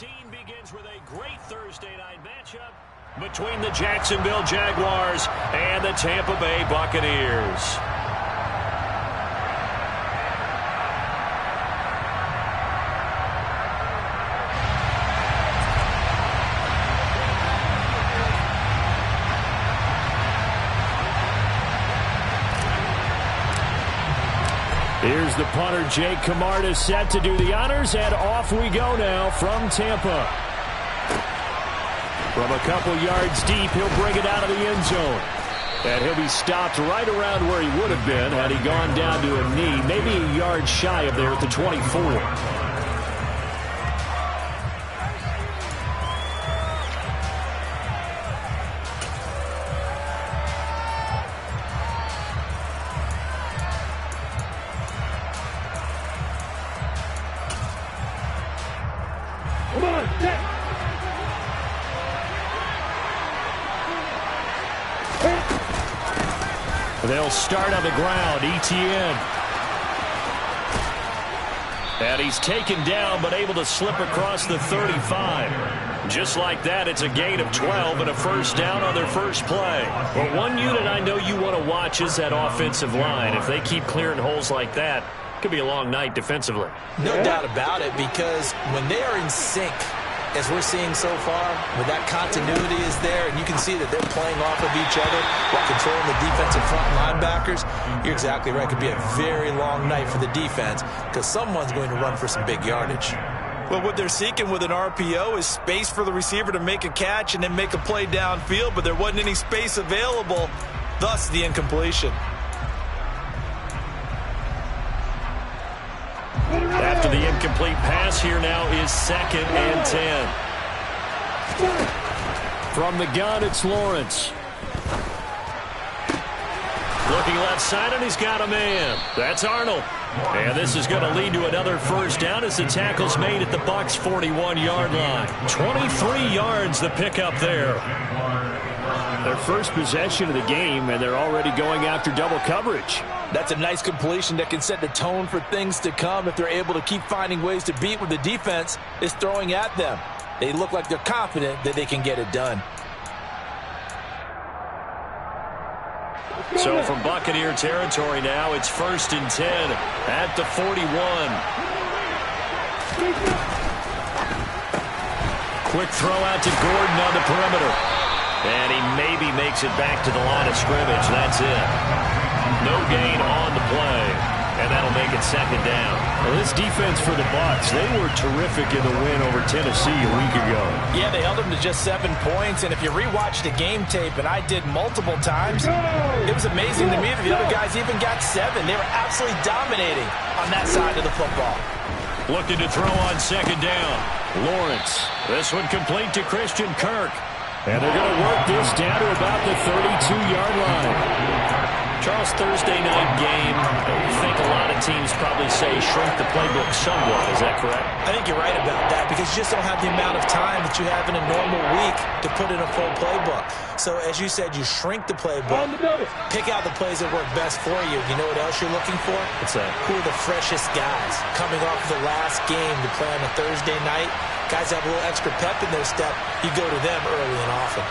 13 begins with a great Thursday night matchup between the Jacksonville Jaguars and the Tampa Bay Buccaneers. Here's the punter, Jake Camarda, set to do the honors, and off we go now from Tampa. From a couple yards deep, he'll bring it out of the end zone. And he'll be stopped right around where he would have been had he gone down to a knee, maybe a yard shy of there at the 24. They'll start on the ground. Etienne. And he's taken down but able to slip across the 35. Just like that, it's a gain of 12 and a first down on their first play. But one unit I know you want to watch is that offensive line. If they keep clearing holes like that, it could be a long night defensively. No doubt about it, because when they are in sync, as we're seeing so far, when that continuity is there and you can see that they're playing off of each other while controlling the defensive front linebackers, you're exactly right. It could be a very long night for the defense because someone's going to run for some big yardage. Well, what they're seeking with an RPO is space for the receiver to make a catch and then make a play downfield, but there wasn't any space available, thus the incompletion. After the incomplete pass, here now is 2nd and 10. From the gun, it's Lawrence. Looking left side, and he's got a man. That's Arnold. And this is going to lead to another first down as the tackle's made at the Bucs' 41-yard line. 23 yards the pickup there. Their first possession of the game, and they're already going after double coverage. That's a nice completion that can set the tone for things to come if they're able to keep finding ways to beat what the defense is throwing at them. They look like they're confident that they can get it done. So from Buccaneer territory now, it's 1st and 10 at the 41. Quick throw out to Gordon on the perimeter. And he maybe makes it back to the line of scrimmage. That's it. No gain on the play. And that'll make it 2nd down. Well, this defense for the Bucs, they were terrific in the win over Tennessee a week ago. Yeah, they held them to just 7 points. And if you rewatch the game tape, and I did multiple times, it was amazing to me that the other guys even got 7. They were absolutely dominating on that side of the football. Looking to throw on 2nd down. Lawrence. This one complete to Christian Kirk. And they're going to work this down to about the 32-yard line. Charles, Thursday night game, I think a lot of teams probably say shrink the playbook somewhat. Is that correct? I think you're right about that because you just don't have the amount of time that you have in a normal week to put in a full playbook. So, as you said, you shrink the playbook, pick out the plays that work best for you. You know what else you're looking for? What's that? Who are the freshest guys coming off the last game to play on a Thursday night? Guys have a little extra pep in their step. You go to them early and often.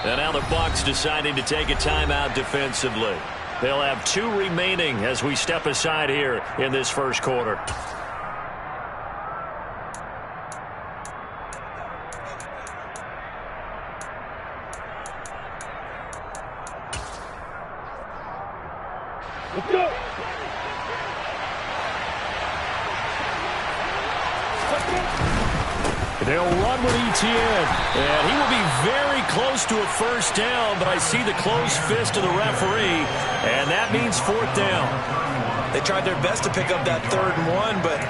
And now the Bucs deciding to take a timeout defensively. They'll have 2 remaining as we step aside here in this first quarter. Let's go. They'll run with Etienne, and he will be very close to a first down, but I see the closed fist of the referee, and that means 4th down. They tried their best to pick up that 3rd and 1, but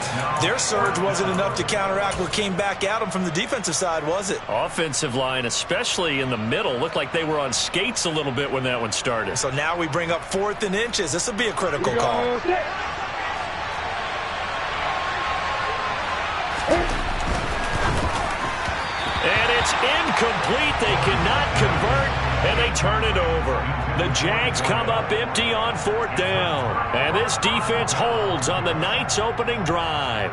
their surge wasn't enough to counteract what came back at them from the defensive side, was it? Offensive line, especially in the middle, looked like they were on skates a little bit when that one started. So now we bring up 4th and inches. This will be a critical call. And it's incomplete. They cannot convert. And they turn it over. The Jags come up empty on 4th down. And this defense holds on the night's opening drive.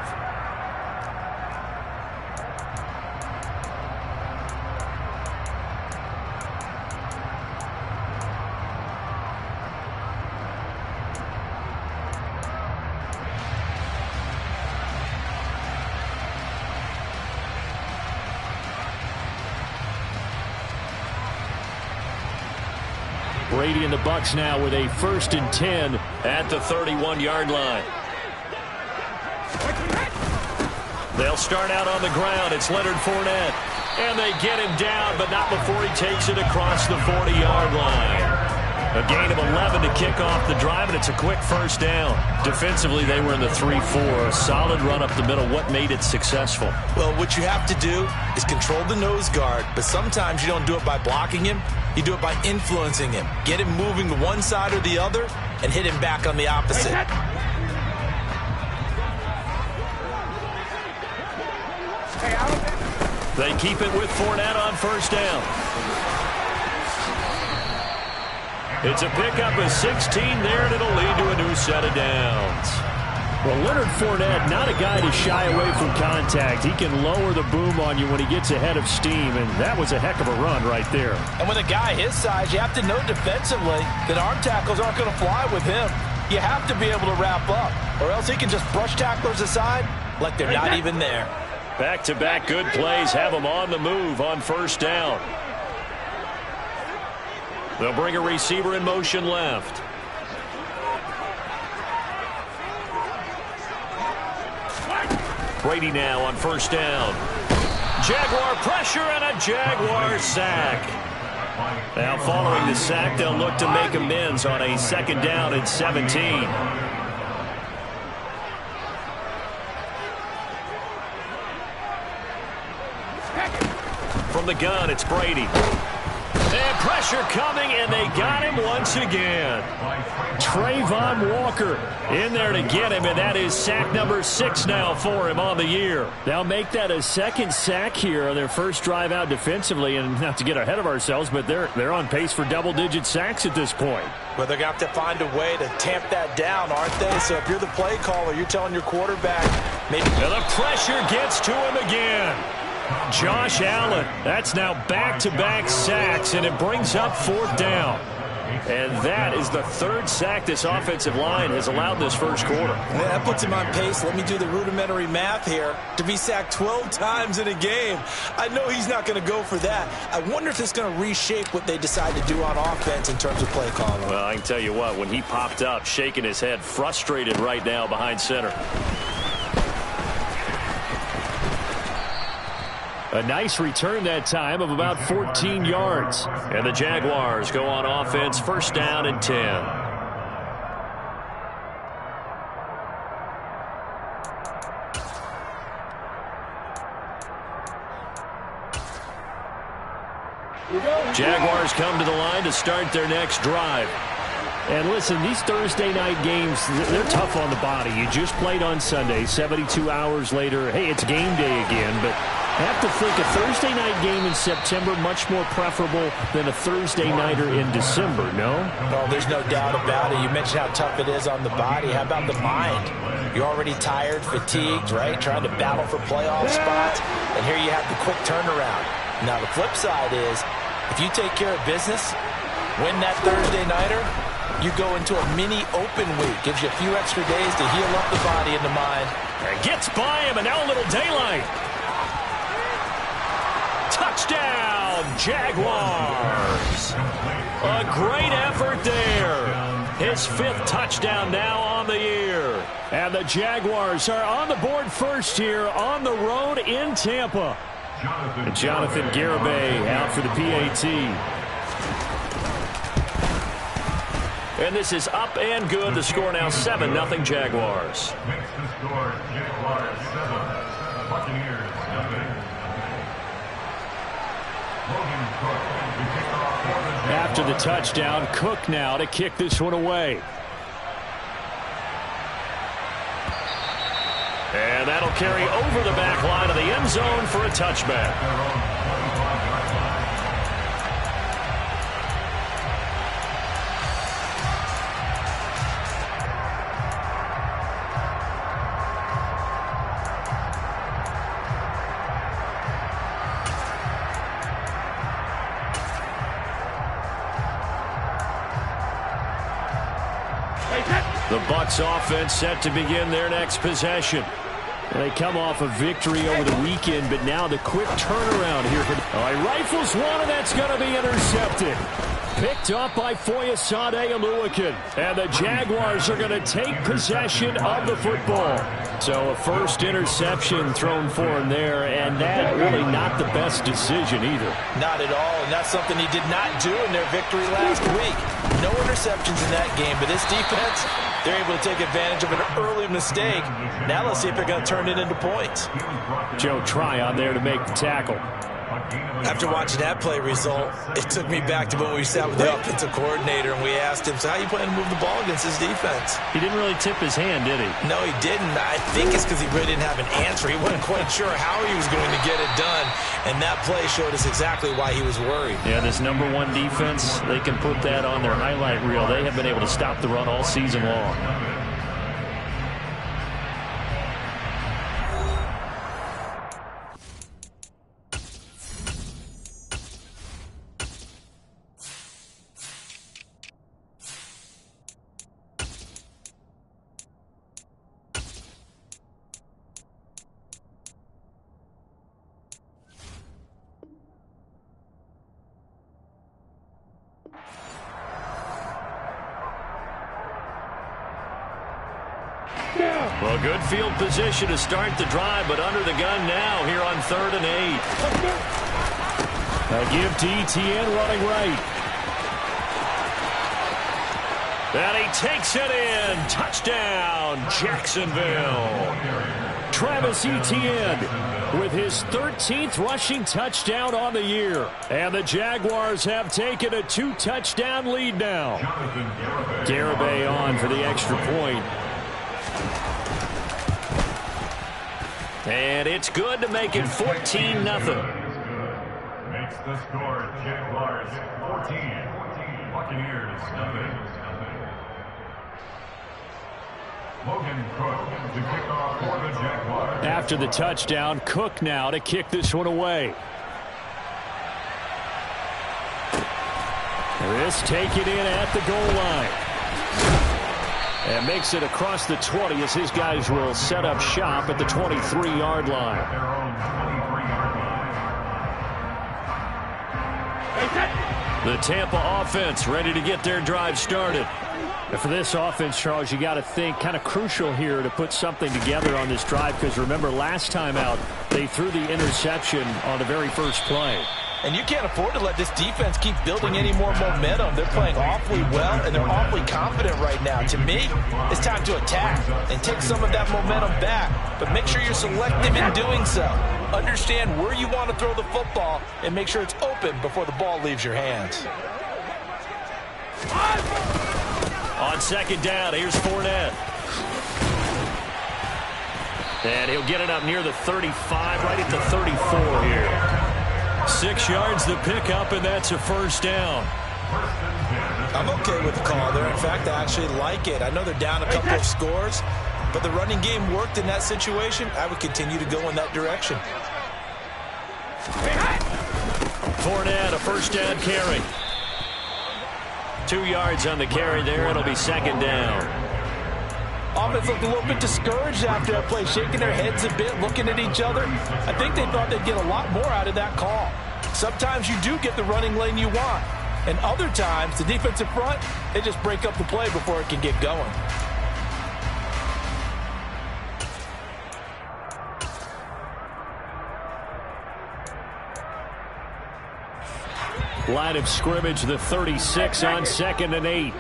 Brady and the Bucs now with a 1st and 10 at the 31-yard line. They'll start out on the ground. It's Leonard Fournette. And they get him down, but not before he takes it across the 40-yard line. A gain of 11 to kick off the drive, and it's a quick 1st down. Defensively, they were in the 3-4. A solid run up the middle. What made it successful? Well, what you have to do is control the nose guard, but sometimes you don't do it by blocking him. You do it by influencing him. Get him moving to one side or the other and hit him back on the opposite. They keep it with Fournette on 1st down. It's a pickup of 16 there, and it'll lead to a new set of downs. Well, Leonard Fournette, not a guy to shy away from contact. He can lower the boom on you when he gets ahead of steam, and that was a heck of a run right there. And with a guy his size, you have to know defensively that arm tackles aren't going to fly with him. You have to be able to wrap up, or else he can just brush tacklers aside like they're not even there. Back-to-back good plays have him on the move on 1st down. They'll bring a receiver in motion left. Brady now on 1st down. Jaguar pressure and a Jaguar sack. Now following the sack, they'll look to make amends on a 2nd down and 17. From the gun, it's Brady. And pressure coming, and they got him once again. Trayvon Walker in there to get him, and that is sack number 6 now for him on the year. They'll make that a 2nd sack here on their first drive out defensively, and not to get ahead of ourselves, but they're on pace for double-digit sacks at this point. Well, they're going to have to find a way to tamp that down, aren't they? So if you're the play caller, you're telling your quarterback, maybe. And the pressure gets to him again. Josh Allen, that's now back-to-back sacks, and it brings up 4th down. And that is the 3rd sack this offensive line has allowed this first quarter. Yeah, that puts him on pace. Let me do the rudimentary math here. To be sacked 12 times in a game, I know he's not going to go for that. I wonder if it's going to reshape what they decide to do on offense in terms of play calling. Well, I can tell you what, when he popped up, shaking his head, frustrated right now behind center. A nice return that time of about 14 yards. And the Jaguars go on offense, 1st down and 10. Jaguars come to the line to start their next drive. And listen, these Thursday night games, they're tough on the body. You just played on Sunday, 72 hours later. Hey, it's game day again, but I have to think a Thursday night game in September much more preferable than a Thursday nighter in December, no? No, there's no doubt about it. You mentioned how tough it is on the body. How about the mind? You're already tired, fatigued, right? Trying to battle for playoff spots. And here you have the quick turnaround. Now, the flip side is, if you take care of business, win that Thursday nighter, you go into a mini open week. Gives you a few extra days to heal up the body and the mind. And gets by him, and now a little daylight. Touchdown, Jaguars. A great effort there. His 5th touchdown now on the year. And the Jaguars are on the board first here on the road in Tampa. And Jonathan Garibay out for the PAT. And this is up and good. The score now 7-0 Jaguars. After the touchdown, Cook now to kick this one away. And that'll carry over the back line of the end zone for a touchback. The Bucs offense set to begin their next possession. They come off a victory over the weekend, but now the quick turnaround here. He rifles one, and that's going to be intercepted. Picked up by Foyesade Oluwakan. And the Jaguars are going to take possession of the football. So a first interception thrown for him there, and that really not the best decision either. Not at all, and that's something he did not do in their victory last week. No interceptions in that game, but this defense, they're able to take advantage of an early mistake. Now let's see if they're going to turn it into points. Joe Tryon there to make the tackle. After watching that play result, it took me back to when we sat with the offensive coordinator and we asked him, so how you plan to move the ball against this defense? He didn't really tip his hand, did he? No, he didn't. I think it's because he really didn't have an answer. He wasn't quite sure how he was going to get it done, and that play showed us exactly why he was worried. Yeah, this number one defense, they can put that on their highlight reel. They have been able to stop the run all season long. Well, good field position to start the drive, but under the gun now here on 3rd and 8. A give to Etienne running right. And he takes it in. Touchdown, Jacksonville. Travis Etienne with his 13th rushing touchdown on the year. And the Jaguars have taken a 2-touchdown lead now. Garibay on for the extra point. And it's good to make it 14-0. Makes the score Jaguars 14, Buccaneers 0. Logan Cook to kick off for the Jaguars. After the touchdown, Cook now to kick this one away. This taken in at the goal line. And makes it across the 20 as his guys will set up shop at the 23-yard line. The Tampa offense ready to get their drive started. And for this offense, Charles, you got to think kind of crucial here to put something together on this drive, because remember last time out they threw the interception on the very first play. And you can't afford to let this defense keep building any more momentum. They're playing awfully well, and they're awfully confident right now. To me, it's time to attack and take some of that momentum back. But make sure you're selective in doing so. Understand where you want to throw the football and make sure it's open before the ball leaves your hands. On second down, here's Fournette. And he'll get it up near the 35, right at the 34 here. 6 yards the pickup, and that's a first down. I'm okay with the call there. In fact, I actually like it. I know they're down a couple of scores, but the running game worked in that situation. I would continue to go in that direction. Fournette, a first down carry. 2 yards on the carry there. It'll be second down. Offense looked a little bit discouraged after that play, shaking their heads a bit, looking at each other. I think they thought they'd get a lot more out of that call. Sometimes you do get the running lane you want, and other times the defensive front, they just break up the play before it can get going. Line of scrimmage, the 36 on 2nd and 8.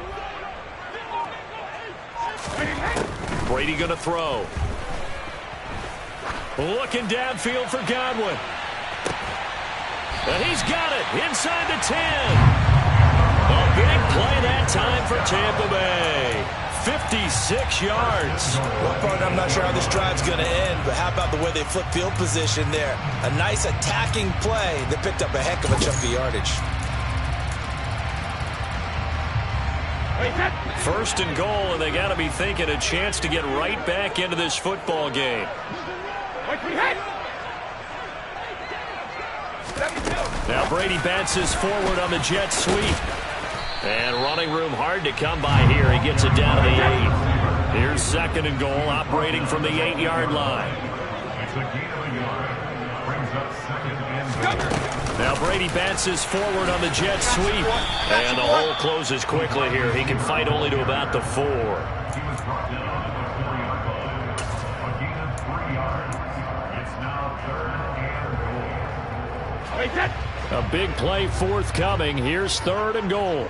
Brady going to throw. Looking downfield for Godwin. And he's got it inside the 10. A big play that time for Tampa Bay. 56 yards. One part, I'm not sure how this drive's going to end, but how about the way they flip field position there? A nice attacking play that picked up a heck of a chunk of yardage. First and goal, and they got to be thinking a chance to get right back into this football game. Now Brady bounces forward on the jet sweep. And running room hard to come by here. He gets it down to the 8. Here's second and goal, operating from the 8-yard line. It's a gain of a yard. Brings up second and goal. Now Brady bounces forward on the jet sweep. And the hole closes quickly here. He can fight only to about the 4. He was brought down at the 4-yard line. A gain of 3 yards. It's now third and goal. A big play forthcoming. Here's third and goal.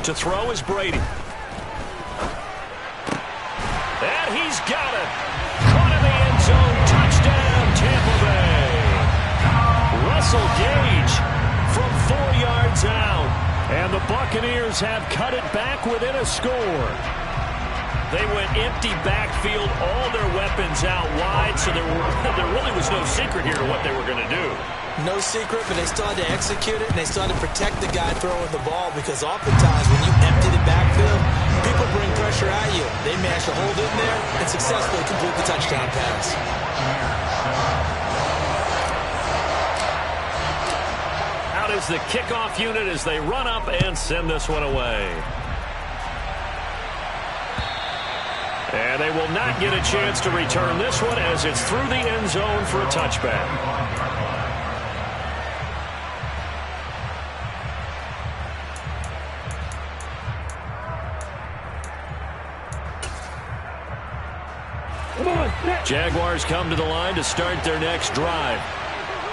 To throw is Brady. And he's got it. Caught in the end zone. Touchdown, Tampa Bay. Russell Gage from 4 yards out. And the Buccaneers have cut it back within a score. They went empty backfield, all their weapons out wide, so there really was no secret here to what they were going to do. No secret, but they still had to execute it, and they still had to protect the guy throwing the ball, because oftentimes when you empty the backfield, people bring pressure at you. They managed to hold in there and successfully complete the touchdown pass. Out is the kickoff unit as they run up and send this one away. And they will not get a chance to return this one as it's through the end zone for a touchback. Jaguars come to the line to start their next drive.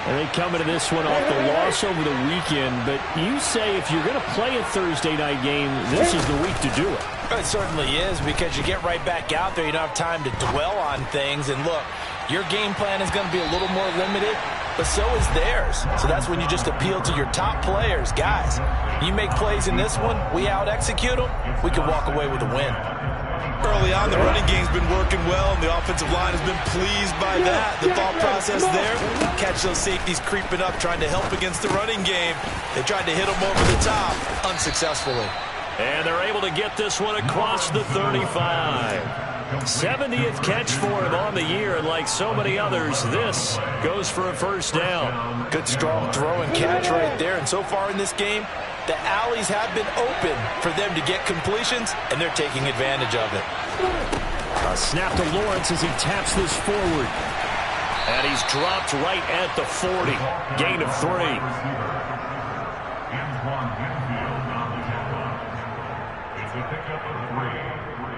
And they come into this one off the loss over the weekend. But you say if you're going to play a Thursday night game, this is the week to do it. It certainly is, because you get right back out there. You don't have time to dwell on things. And look, your game plan is going to be a little more limited, but so is theirs. So that's when you just appeal to your top players. Guys, you make plays in this one, we out-execute them, we can walk away with a win. Early on, the running game's been working well, and the offensive line has been pleased by that. The thought process there, catch those safeties creeping up, trying to help against the running game. They tried to hit them over the top, unsuccessfully. And they're able to get this one across the 35. 70th catch for him on the year, and like so many others, this goes for a first down. Good, strong throw and catch right there. And so far in this game, the alleys have been open for them to get completions, and they're taking advantage of it. A snap to Lawrence as he taps this forward. And he's dropped right at the 40. Gain of 3. It's a pickup of 3.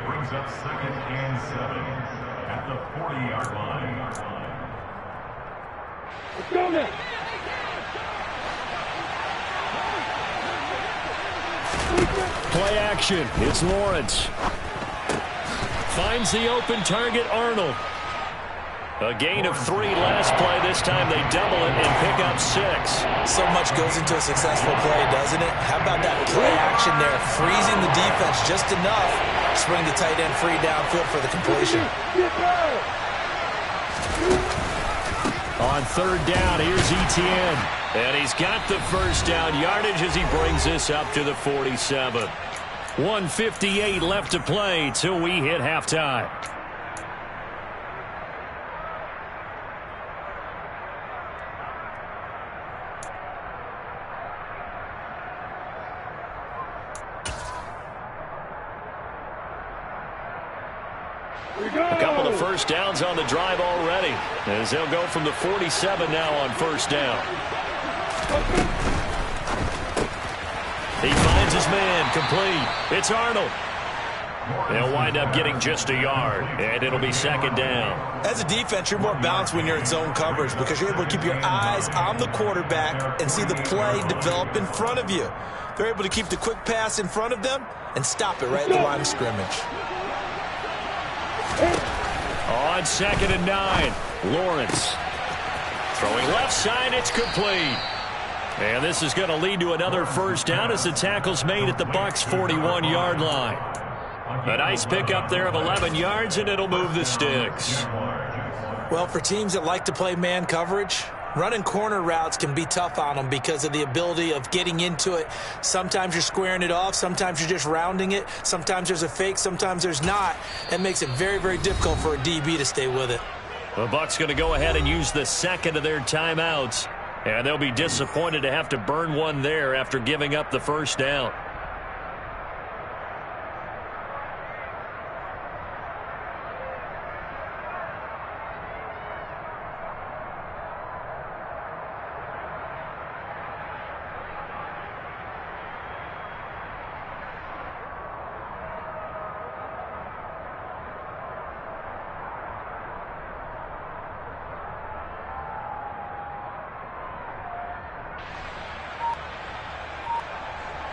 Brings up second and 7 at the 40-yard line. Let's go now. Play action. It's Lawrence. Finds the open target, Arnold. A gain of 3 last play. This time they double it and pick up 6. So much goes into a successful play, doesn't it? How about that play action there? Freezing the defense just enough to swing the tight end free downfield for the completion. On third down, here's Etienne. And he's got the first down yardage as he brings this up to the 47. 1:58 left to play till we hit halftime. A couple of first downs on the drive already, as they'll go from the 47 now on first down. He finds his man, complete. It's Arnold. They'll wind up getting just a yard, and it'll be second down. As a defense, you're more balanced when you're in zone coverage because you're able to keep your eyes on the quarterback and see the play develop in front of you. They're able to keep the quick pass in front of them and stop it right at the line of scrimmage. On second and 9, Lawrence. Throwing left side, it's complete. And this is going to lead to another first down as the tackle's made at the Bucs' 41-yard line. A nice pickup there of 11 yards, and it'll move the sticks. Well, for teams that like to play man coverage, running corner routes can be tough on them because of the ability of getting into it. Sometimes you're squaring it off. Sometimes you're just rounding it. Sometimes there's a fake. Sometimes there's not. That makes it very, very difficult for a DB to stay with it. The Bucs going to go ahead and use the second of their timeouts. And they'll be disappointed to have to burn one there after giving up the first down.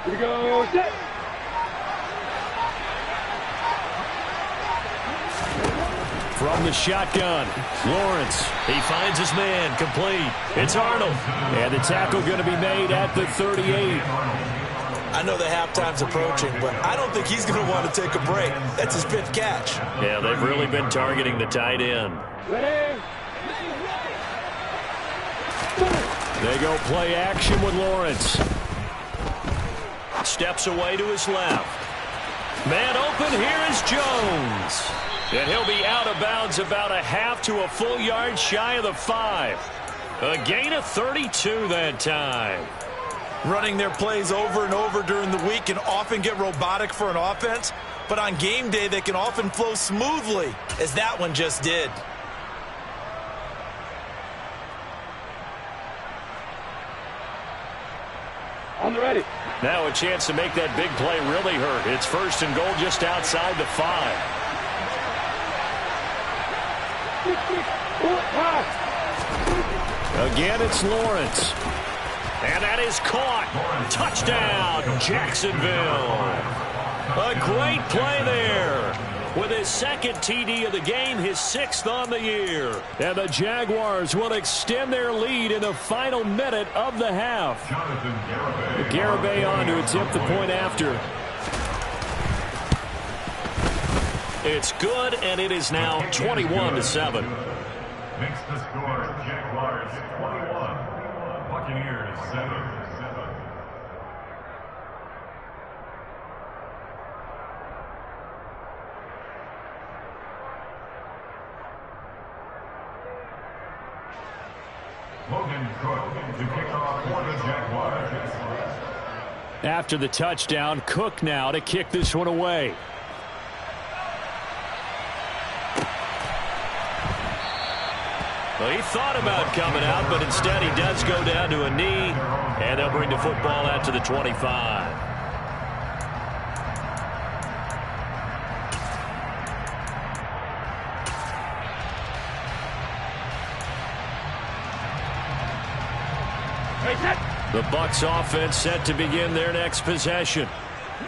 Here we go, set. From the shotgun, Lawrence. He finds his man, complete. It's Arnold. And the tackle going to be made at the 38. I know the halftime's approaching, but I don't think he's going to want to take a break. That's his fifth catch. Yeah, they've really been targeting the tight end. Ready? They go play action with Lawrence. Steps away to his left. Man open, here is Jones. And he'll be out of bounds about a half to a full yard shy of the 5. A gain of 32 that time. Running their plays over and over during the week can often get robotic for an offense, but on game day they can often flow smoothly, as that one just did. On the ready. Now a chance to make that big play really hurt. It's first and goal just outside the 5. Again, it's Lawrence. And that is caught. Touchdown, Jacksonville. A great play there. With his second TD of the game, his 6th on the year. And the Jaguars will extend their lead in the final minute of the half. Garibay on to attempt the point after. It's good, and it is now 21-7. Makes the score Jaguars 21, Buccaneers 7. Logan Cook to kick off for the Jaguars. After the touchdown, Cook now to kick this one away. Well, he thought about coming out, but instead he does go down to a knee, and they'll bring the football out to the 25. The Bucs offense set to begin their next possession.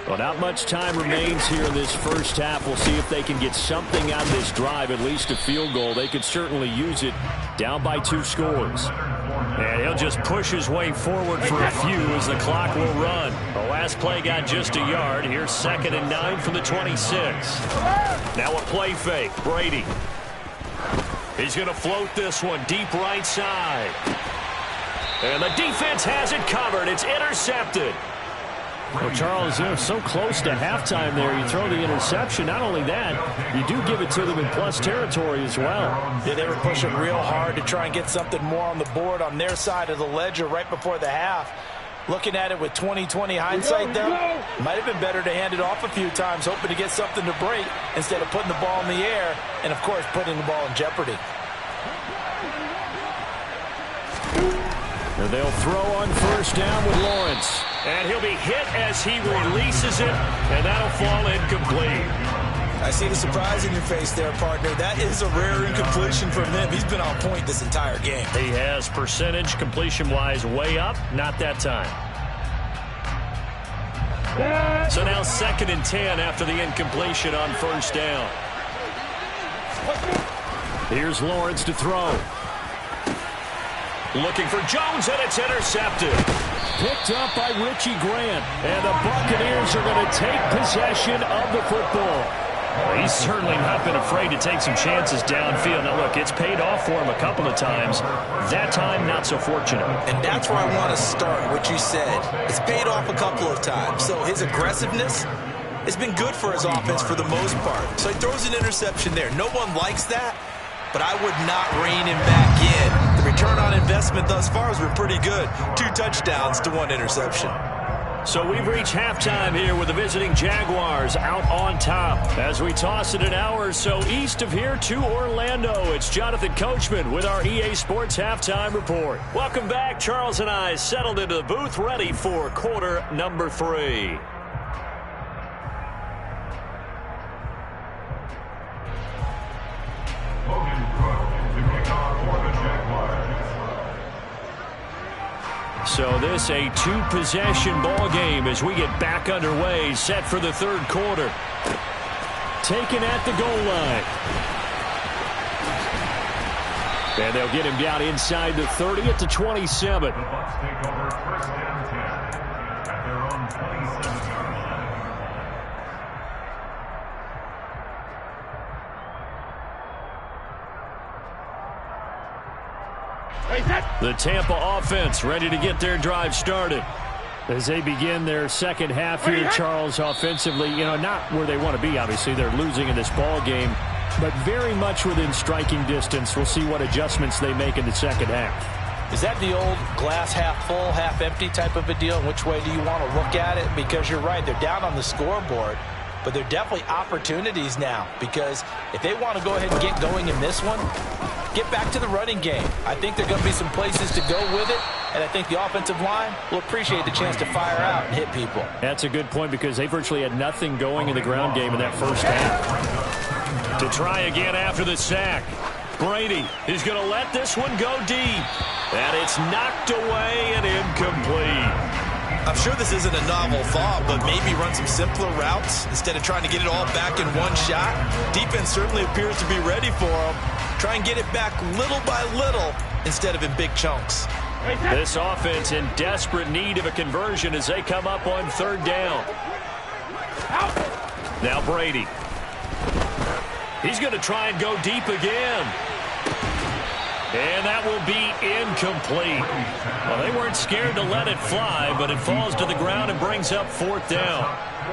Well, not much time remains here in this first half. We'll see if they can get something out of this drive, at least a field goal. They could certainly use it down by 2 scores. And he'll just push his way forward for a few as the clock will run. The last play got just a yard. Here's 2nd and 9 from the 26. Now a play fake. Brady. He's going to float this one deep right side. And the defense has it covered. It's intercepted. Well, Charles, they're so close to halftime there. You throw the interception. Not only that, you do give it to them in plus territory as well. Yeah, they were pushing real hard to try and get something more on the board on their side of the ledger right before the half. Looking at it with 20/20 hindsight, though, might have been better to hand it off a few times, hoping to get something to break instead of putting the ball in the air and, of course, putting the ball in jeopardy. And they'll throw on first down with Lawrence. And he'll be hit as he releases it, and that'll fall incomplete. I see the surprise in your face there, partner. That is a rare incompletion from him. He's been on point this entire game. He has percentage completion-wise way up, not that time. So now 2nd and 10 after the incompletion on first down. Here's Lawrence to throw. Looking for Jones, and it's intercepted. Picked up by Richie Grant, and the Buccaneers are going to take possession of the football. Well, he's certainly not been afraid to take some chances downfield. Now, look, it's paid off for him a couple of times. That time, not so fortunate. And that's where I want to start, what you said. It's paid off a couple of times. So his aggressiveness has been good for his offense for the most part. So he throws an interception there. No one likes that, but I would not rein him back in. The return on investment thus far has been pretty good. 2 touchdowns to 1 interception. So we've reached halftime here with the visiting Jaguars out on top. As we toss it an hour or so east of here to Orlando, it's Jonathan Coachman with our EA Sports Halftime Report. Welcome back. Charles and I settled into the booth ready for quarter number 3. So this a two-possession ball game as we get back underway, set for the third quarter. Taken at the goal line. And they'll get him down inside the 30 at the 27. The Bucs take over first down 10 at their own 27-yard line. The Tampa offense ready to get their drive started. As they begin their second half here, Charles, offensively, not where they want to be, obviously. They're losing in this ball game, but very much within striking distance. We'll see what adjustments they make in the second half. Is that the old glass half full, half empty type of a deal? Which way do you want to look at it? Because you're right, they're down on the scoreboard, but they're definitely opportunities now, because if they want to go ahead and get going in this one, get back to the running game. I think there are going to be some places to go with it, and I think the offensive line will appreciate the chance to fire out and hit people. That's a good point, because they virtually had nothing going in the ground game in that first half. To try again after the sack. Brady is going to let this one go deep. And it's knocked away and incomplete. I'm sure this isn't a novel thought, but maybe run some simpler routes instead of trying to get it all back in one shot. Defense certainly appears to be ready for them. Try and get it back little by little instead of in big chunks. This offense in desperate need of a conversion as they come up on third down. Now Brady. He's going to try and go deep again. And that will be incomplete. Well, they weren't scared to let it fly, but it falls to the ground and brings up fourth down.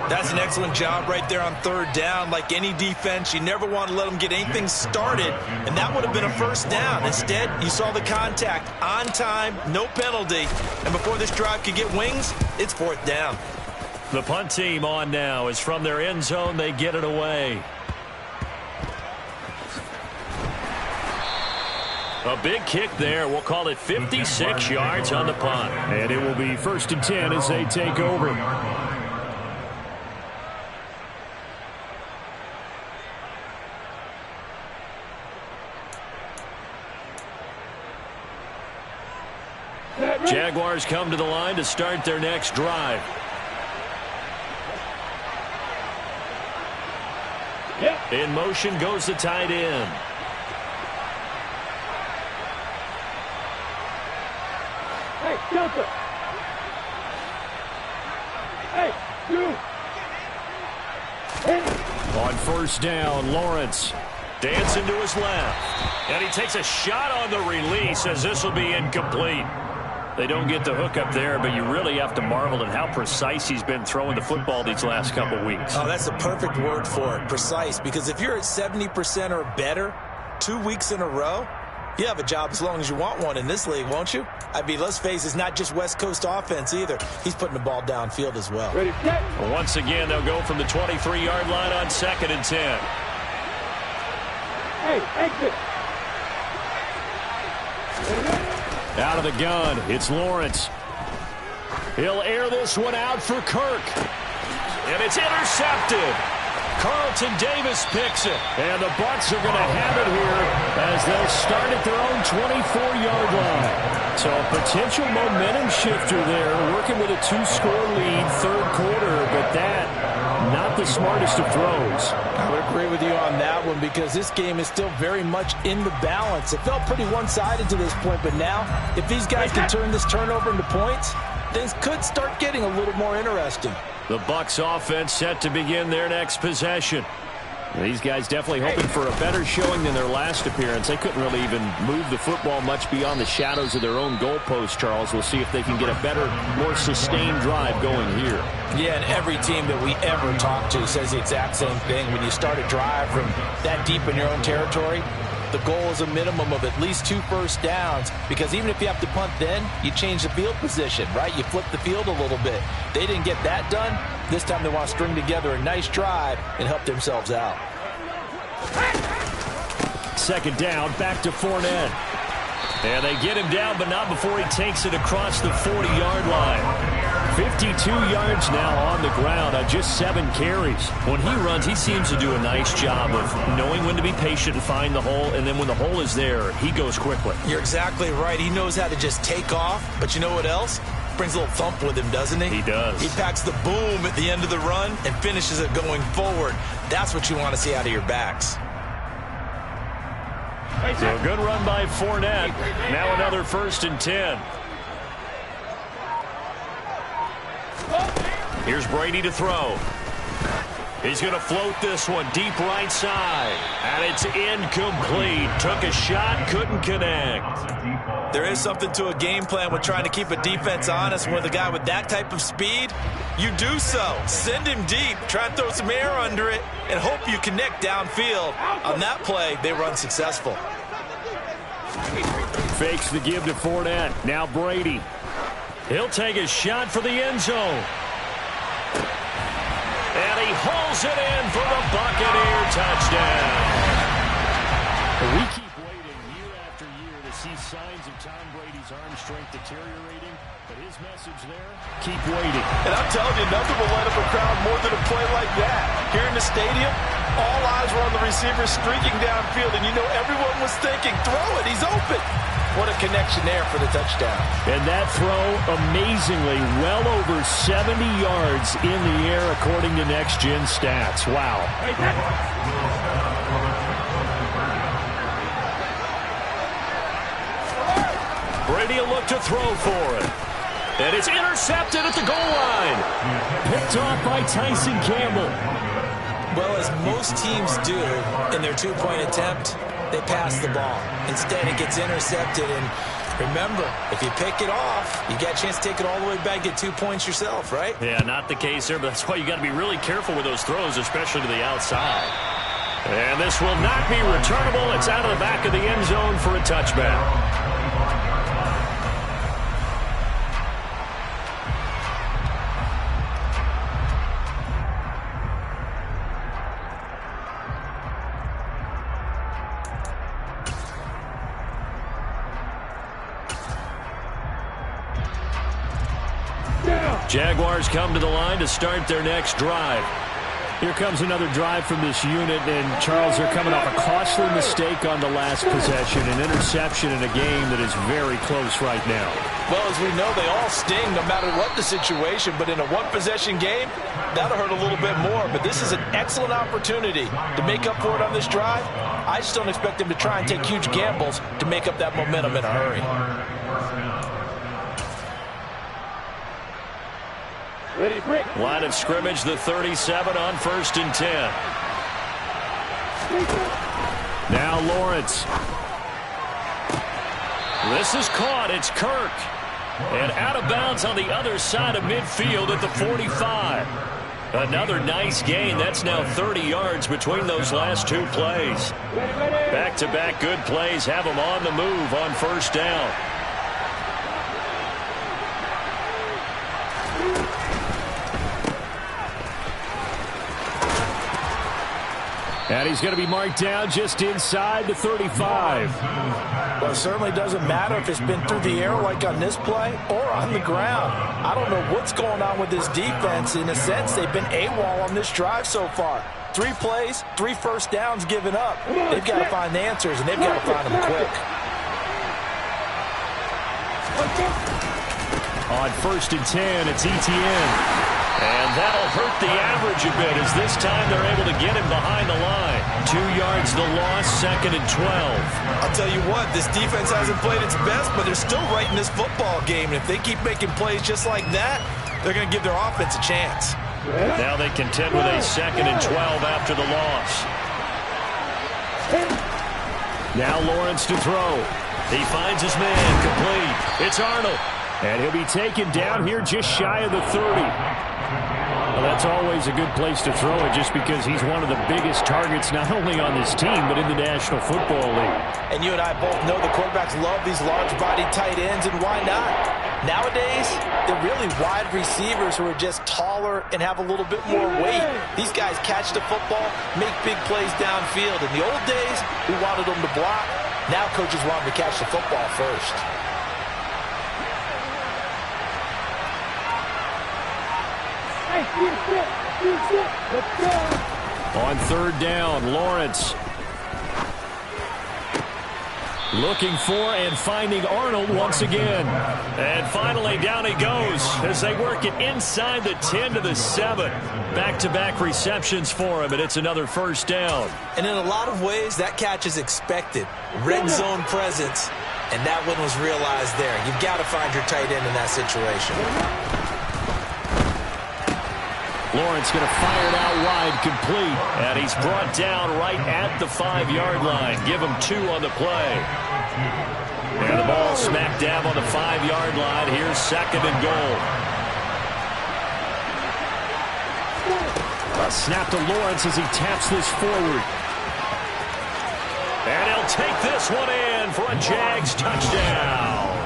That's an excellent job right there on third down. Like any defense, you never want to let them get anything started, and that would have been a first down. Instead, you saw the contact on time, no penalty, and before this drive could get wings, it's fourth down. The punt team on now as from their end zone they get it away. A big kick there. We'll call it 56 yards on the punt. And it will be 1st and 10 as they take over. Jaguars come to the line to start their next drive. In motion goes the tight end. Hey, Delta! Hey, you! On first down, Lawrence dancing to his left. And he takes a shot on the release as this will be incomplete. They don't get the hook up there, but you really have to marvel at how precise he's been throwing the football these last couple weeks. Oh, that's a perfect word for it, precise, because if you're at 70% or better 2 weeks in a row, you have a job as long as you want one in this league, won't you? I mean, let's face it, it's not just West Coast offense either. He's putting the ball downfield as well. Ready, set. Once again, they'll go from the 23-yard line on 2nd and 10. Hey, exit. Out of the gun, it's Lawrence. He'll air this one out for Kirk. And it's intercepted. Carlton Davis picks it. And the Bucs are going to have it here as they'll start at their own 24-yard line. So a potential momentum shifter there, working with a 2-score lead, third quarter, but that, not the smartest of throws. I would agree with you on that one because this game is still very much in the balance. It felt pretty one-sided to this point, but now, if these guys can turn this turnover into points, things could start getting a little more interesting. The Bucs offense set to begin their next possession. These guys definitely hoping for a better showing than their last appearance. They couldn't really even move the football much beyond the shadows of their own goalpost, Charles. We'll see if they can get a better, more sustained drive going here. Yeah, and every team that we ever talk to says the exact same thing. When you start a drive from that deep in your own territory, the goal is a minimum of at least 2 first downs, because even if you have to punt then, you change the field position, right? You flip the field a little bit. They didn't get that done. This time they want to string together a nice drive and help themselves out. 2nd down, back to Fournette. And they get him down, but not before he takes it across the 40-yard line. 52 yards now on the ground on just 7 carries. When he runs, he seems to do a nice job of knowing when to be patient and find the hole, and then when the hole is there, he goes quickly. You're exactly right. He knows how to just take off, but you know what else? Brings a little thump with him, doesn't he? He does. He packs the boom at the end of the run and finishes it going forward. That's what you want to see out of your backs. So a good run by Fournette. Now another 1st and 10. Here's Brady to throw. He's going to float this one deep right side. And it's incomplete. Took a shot, couldn't connect. There is something to a game plan with trying to keep a defense honest. With a guy with that type of speed, you do so. Send him deep. Try and throw some air under it and hope you connect downfield. On that play, they run successful. Fakes the give to Fournette. Now Brady. He'll take a shot for the end zone. And he hauls it in for the Buccaneer touchdown. We keep waiting year after year to see signs of Tom Brady's arm strength deteriorating, but his message there, keep waiting. And I'm telling you, nothing will light up a crowd more than a play like that. Here in the stadium, all eyes were on the receiver streaking downfield, and you know everyone was thinking, throw it, he's open. What a connection there for the touchdown. And that throw, amazingly, well over 70 yards in the air, according to Next Gen Stats. Wow. Brady will look to throw for it. And it's intercepted at the goal line. Picked off by Tyson Campbell. Well, as most teams do in their two-point attempt, they pass the ball. Instead, it gets intercepted. And remember, if you pick it off, you get a chance to take it all the way back, get 2 points yourself, right? Yeah, not the case there, but that's why you got to be really careful with those throws, especially to the outside. And this will not be returnable. It's out of the back of the end zone for a touchback. Jaguars come to the line to start their next drive. Here comes another drive from this unit, and Charles, they're coming off a costly mistake on the last possession, an interception in a game that is very close right now. Well, as we know, they all sting no matter what the situation, but in a one-possession game, that'll hurt a little bit more. But this is an excellent opportunity to make up for it on this drive. I just don't expect them to try and take huge gambles to make up that momentum in a hurry. Line of scrimmage, the 37 on 1st and 10. Now Lawrence. This is caught. It's Kirk. And out of bounds on the other side of midfield at the 45. Another nice gain. That's now 30 yards between those last 2 plays. Back-to-back good plays have them on the move on 1st down. And he's going to be marked down just inside the 35. Well, it certainly doesn't matter if it's been through the air like on this play or on the ground. I don't know what's going on with this defense. In a sense, they've been AWOL on this drive so far. 3 plays, 3 first downs given up. They've got to find the answers, and they've got to find them quick. On 1st and 10, it's Etienne. And that'll hurt the average a bit as this time they're able to get him behind the line. 2 yards the loss, 2nd and 12. I'll tell you what, this defense hasn't played its best, but they're still right in this football game. And if they keep making plays just like that, they're going to give their offense a chance. Now they contend with a 2nd and 12 after the loss. Now Lawrence to throw. He finds his man, complete. It's Arnold. And he'll be taken down here just shy of the 30. Well, that's always a good place to throw it just because he's one of the biggest targets not only on this team but in the National Football League. And you and I both know the quarterbacks love these large-bodied tight ends, and why not? Nowadays, they're really wide receivers who are just taller and have a little bit more weight. These guys catch the football, make big plays downfield. In the old days, we wanted them to block. Now coaches want them to catch the football first. Let's go. On third down, Lawrence. Looking for and finding Arnold once again. And finally, down he goes as they work it inside the 10 to the 7. Back-to-back receptions for him, and it's another first down. And in a lot of ways, that catch is expected. Red zone presence, and that one was realized there. You've got to find your tight end in that situation. Lawrence going to fire it out wide, complete. And he's brought down right at the 5-yard line. Give him 2 on the play. And the ball smack dab on the 5-yard line. Here's second and goal. A snap to Lawrence as he taps this forward. And he'll take this one in for a Jags touchdown.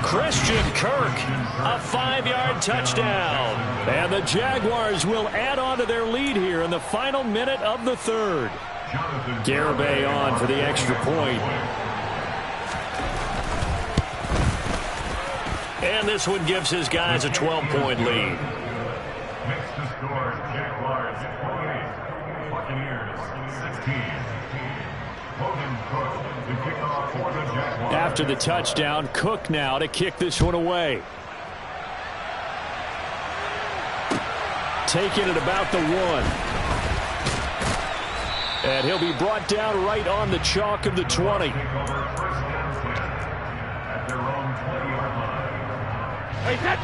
Christian Kirk, a 5-yard touchdown. And the Jaguars will add on to their lead here in the final minute of the third. Garibay on for the extra point. And this one gives his guys a 12-point lead. Next to score, Jaguars 28, Buccaneers 16. Logan Cook to kick off for the Jaguars. After the touchdown, Cook now to kick this one away. Taking it about the 1. And he'll be brought down right on the chalk of the 20.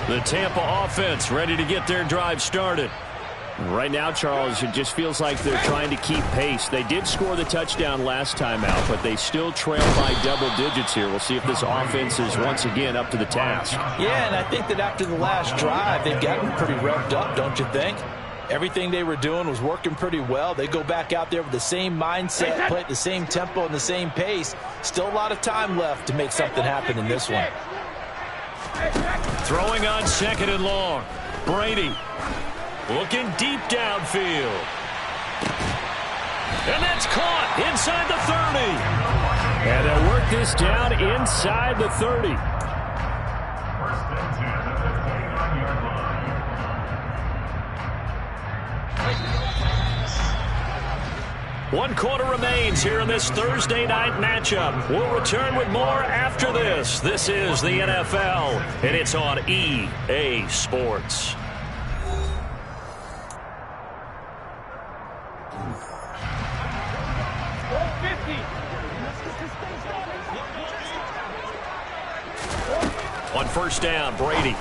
The Tampa offense ready to get their drive started. Right now, Charles, it just feels like they're trying to keep pace. They did score the touchdown last time out, but they still trail by double digits here. We'll see if this offense is once again up to the task. Yeah, and I think that after the last drive, they've gotten pretty revved up, don't you think? Everything they were doing was working pretty well. They go back out there with the same mindset, play at the same tempo and the same pace. Still a lot of time left to make something happen in this one. Throwing on second and long. Brady looking deep downfield. And that's caught inside the 30. And they'll work this down inside the 30. First and 10 at the 29-yard line. 1 quarter remains here in this Thursday night matchup. We'll return with more after this. This is the NFL, and it's on EA Sports. On first down, Brady.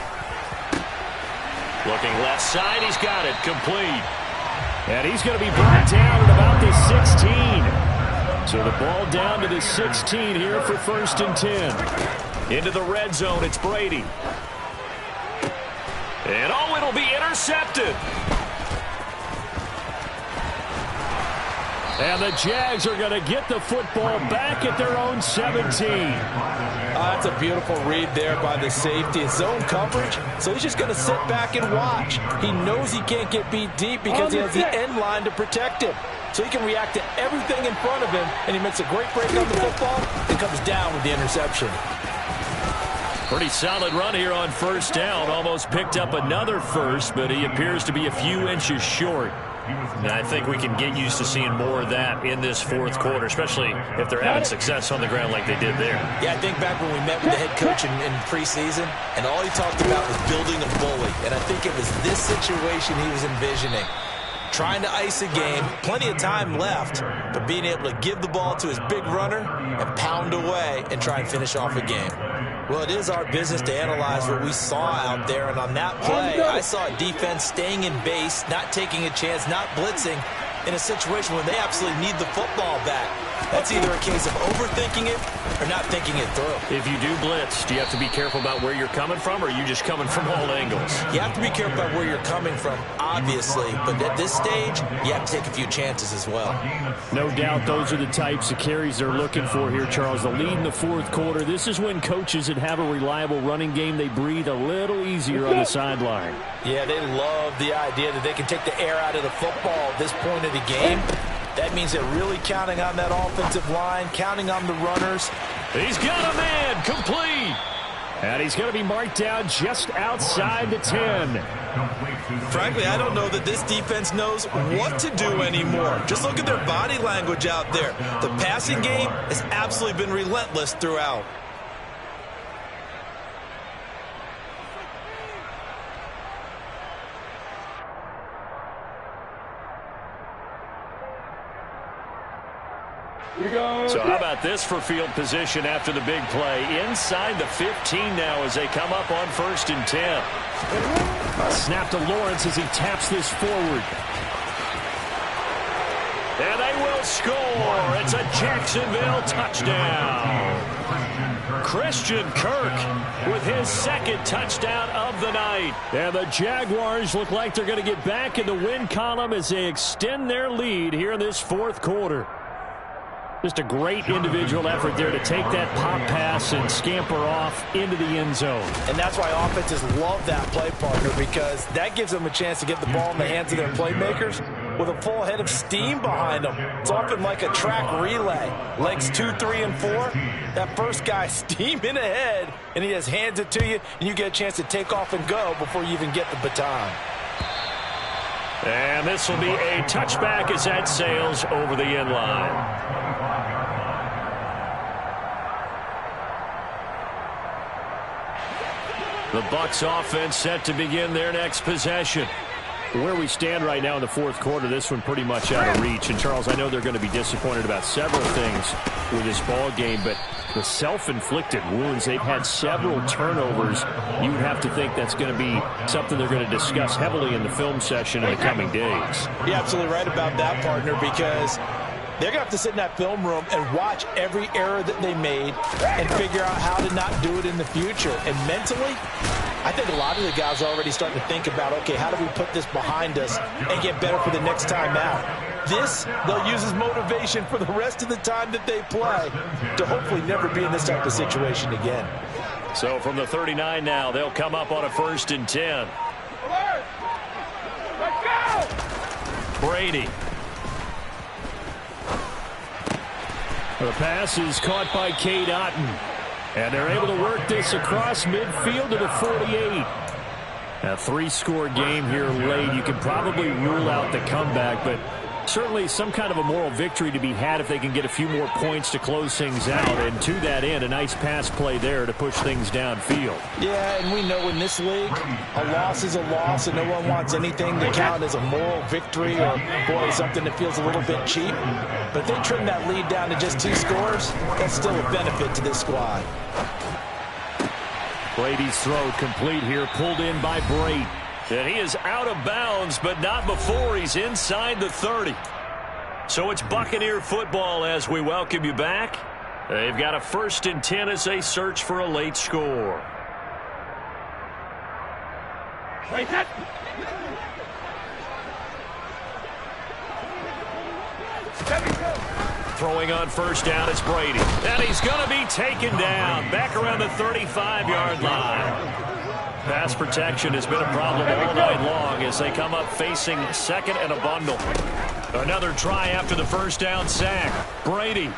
Looking left side, he's got it, complete. And he's going to be brought down at about the 16. So the ball down to the 16 here for first and 10. Into the red zone, it's Brady. And oh, it'll be intercepted. And the Jags are going to get the football back at their own 17. That's a beautiful read there by the safety. It's zone coverage, so he's just going to sit back and watch. He knows he can't get beat deep because he has the end line to protect him. So he can react to everything in front of him, and he makes a great break on the football and comes down with the interception. Pretty solid run here on first down. Almost picked up another first, but he appears to be a few inches short. And I think we can get used to seeing more of that in this fourth quarter, especially if they're having success on the ground like they did there. Yeah, I think back when we met with the head coach in preseason, and all he talked about was building a bully. And I think it was this situation he was envisioning. Trying to ice a game, plenty of time left, but being able to give the ball to his big runner and pound away and try and finish off a game. Well, it is our business to analyze what we saw out there, and on that play, I saw a defense staying in base, not taking a chance, not blitzing, in a situation when they absolutely need the football back. That's either a case of overthinking it or not thinking it through. If you do blitz, do you have to be careful about where you're coming from, or are you just coming from all angles? You have to be careful about where you're coming from, obviously, but at this stage, you have to take a few chances as well. No doubt those are the types of carries they're looking for here, Charles. The lead in the fourth quarter. This is when coaches that have a reliable running game, they breathe a little easier on the sideline. Yeah, they love the idea that they can take the air out of the football at this point of the game. That means they're really counting on that offensive line, counting on the runners. He's got a man, complete. And he's going to be marked down just outside the 10. Frankly, I don't know that this defense knows what to do anymore. Just look at their body language out there. The passing game has absolutely been relentless throughout. So how about this for field position after the big play? Inside the 15 now as they come up on 1st and 10. A snap to Lawrence as he taps this forward. And they will score. It's a Jacksonville touchdown. Christian Kirk with his 2nd touchdown of the night. And the Jaguars look like they're going to get back in the win column as they extend their lead here in this 4th quarter. Just a great individual effort there to take that pop pass and scamper off into the end zone. And that's why offenses love that play, partner, because that gives them a chance to get the ball in the hands of their playmakers with a full head of steam behind them. It's often like a track relay. Legs 2, 3, and 4. That first guy steaming ahead, and he just hands it to you, and you get a chance to take off and go before you even get the baton. And this will be a touchback as that sails over the end line. The Bucs offense set to begin their next possession. Where we stand right now in the 4th quarter, this one pretty much out of reach. And, Charles, I know they're going to be disappointed about several things with this ball game, but the self-inflicted wounds, they've had several turnovers. You would have to think that's going to be something they're going to discuss heavily in the film session in the coming days. You're absolutely right about that, partner, because they're going to have to sit in that film room and watch every error that they made and figure out how to not do it in the future. And mentally, I think a lot of the guys are already starting to think about, okay, how do we put this behind us and get better for the next time out? This, they'll use as motivation for the rest of the time that they play to hopefully never be in this type of situation again. So from the 39 now, they'll come up on a 1st and 10. Brady. The pass is caught by Cade Otton. And they're able to work this across midfield to the 48. A 3-score game here late. You can probably rule out the comeback, but certainly some kind of a moral victory to be had if they can get a few more points to close things out. And to that end, a nice pass play there to push things downfield. Yeah, and we know in this league, a loss is a loss, and no one wants anything to count as a moral victory or, boy, something that feels a little bit cheap. But if they trim that lead down to just 2 scores, that's still a benefit to this squad. Brady's throw complete here, pulled in by Brady. And he is out of bounds, but not before he's inside the 30. So it's Buccaneer football as we welcome you back. They've got a 1st and 10 as they search for a late score. Throwing on 1st down, it's Brady. And he's going to be taken down back around the 35-yard line. Pass protection has been a problem all night long as they come up facing 2nd and a bundle. Another try after the 1st down sack. Brady.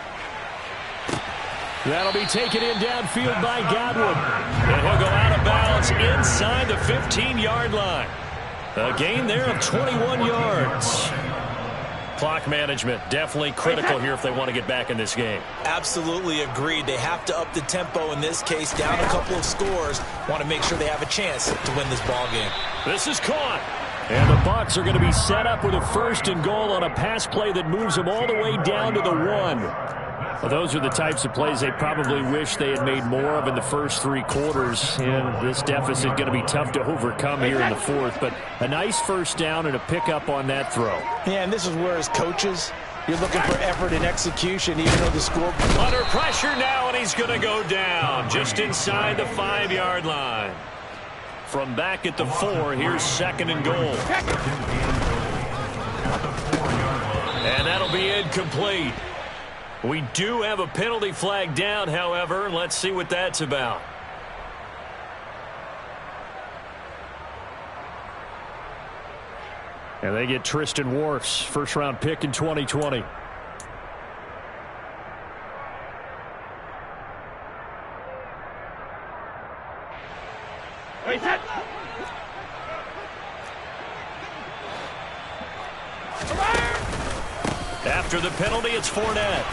That'll be taken in downfield by Godwin. And he'll go out of bounds inside the 15-yard line. A gain there of 21 yards. Clock management definitely critical here if they want to get back in this game. Absolutely agreed. They have to up the tempo in this case, down a couple of scores. Want to make sure they have a chance to win this ball game. This is caught. And the Bucs are going to be set up with a 1st and goal on a pass play that moves them all the way down to the 1. Well, those are the types of plays they probably wish they had made more of in the first 3 quarters. And this deficit going to be tough to overcome here in the 4th. But a nice 1st down and a pickup on that throw. Yeah, and this is where, as coaches, you're looking for effort and execution, even though the score... Under pressure now, and he's going to go down just inside the 5-yard line. From back at the 4, here's 2nd and goal. And that'll be incomplete. We do have a penalty flag down, however. Let's see what that's about. And they get Tristan Wirfs, 1st-round pick in 2020. After the penalty, it's Fournette.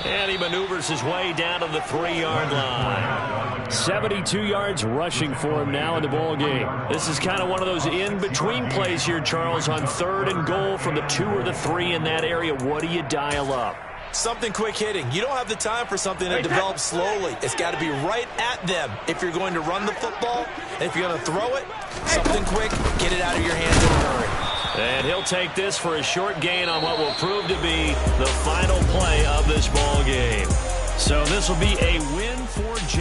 And he maneuvers his way down to the 3-yard line. 72 yards rushing for him now in the ball game. This is kind of one of those in-between plays here, Charles, on 3rd and goal from the 2 or the 3 in that area. What do you dial up? Something quick hitting. You don't have the time for something to develop slowly. It's got to be right at them if you're going to run the football. And if you're going to throw it, something quick, get it out of your hands in a hurry. And he'll take this for a short gain on what will prove to be the final play of this ball game. So this will be a win for Jack.